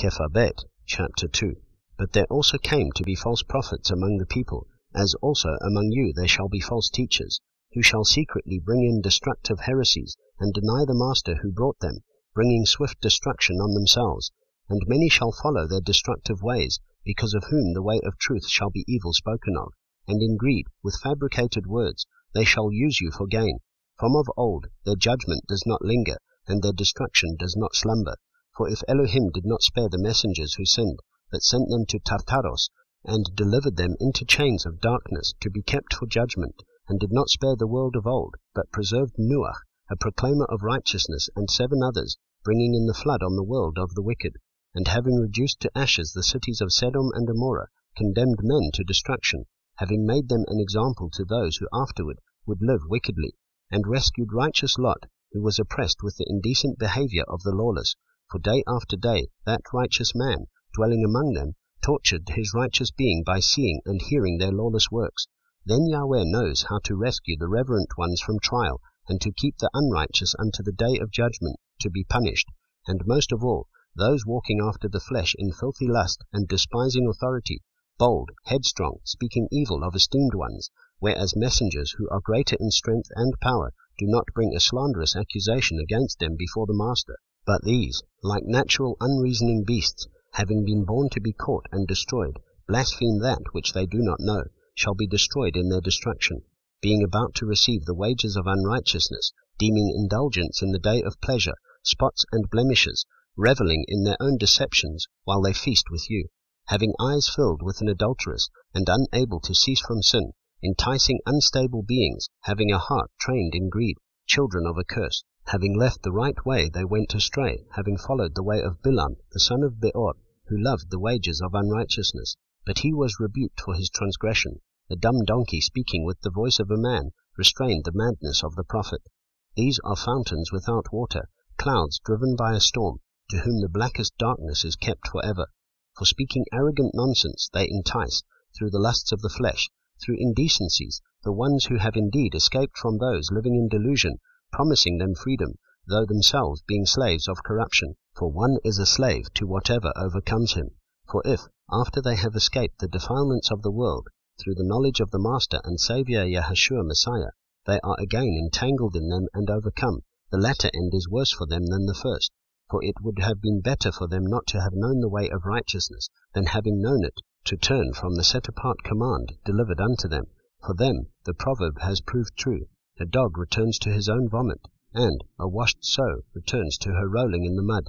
Bête, chapter 2. But there also came to be false prophets among the people, as also among you there shall be false teachers, who shall secretly bring in destructive heresies, and deny the Master who brought them, bringing swift destruction on themselves. And many shall follow their destructive ways, because of whom the way of truth shall be evil spoken of. And in greed, with fabricated words, they shall use you for gain. From of old their judgment does not linger, and their destruction does not slumber. For if Elohim did not spare the messengers who sinned, but sent them to Tartaros, and delivered them into chains of darkness, to be kept for judgment, and did not spare the world of old, but preserved Noah, a proclaimer of righteousness, and 7 others, bringing in the flood on the world of the wicked, and having reduced to ashes the cities of Sodom and Gomorrah, condemned men to destruction, having made them an example to those who afterward would live wickedly, and rescued righteous Lot, who was oppressed with the indecent behavior of the lawless. For day after day that righteous man, dwelling among them, tortured his righteous being by seeing and hearing their lawless works. Then Yahweh knows how to rescue the reverent ones from trial, and to keep the unrighteous unto the day of judgment, to be punished, and most of all, those walking after the flesh in filthy lust, and despising authority, bold, headstrong, speaking evil of esteemed ones, whereas messengers who are greater in strength and power do not bring a slanderous accusation against them before the Master. But these, like natural unreasoning beasts, having been born to be caught and destroyed, blaspheme that which they do not know, shall be destroyed in their destruction, being about to receive the wages of unrighteousness, deeming indulgence in the day of pleasure, spots and blemishes, reveling in their own deceptions while they feast with you, having eyes filled with an adulteress, and unable to cease from sin, enticing unstable beings, having a heart trained in greed, children of a curse. Having left the right way they went astray, having followed the way of Bilam, the son of Beor, who loved the wages of unrighteousness. But he was rebuked for his transgression. The dumb donkey speaking with the voice of a man restrained the madness of the prophet. These are fountains without water, clouds driven by a storm, to whom the blackest darkness is kept forever. For speaking arrogant nonsense they entice, through the lusts of the flesh, through indecencies, the ones who have indeed escaped from those living in delusion, promising them freedom, though themselves being slaves of corruption. For one is a slave to whatever overcomes him. For if, after they have escaped the defilements of the world, through the knowledge of the Master and Saviour Yehoshua Messiah, they are again entangled in them and overcome, the latter end is worse for them than the first. For it would have been better for them not to have known the way of righteousness, than having known it, to turn from the set-apart command delivered unto them. For them the proverb has proved true, a dog returns to his own vomit, and a washed sow returns to her rolling in the mud.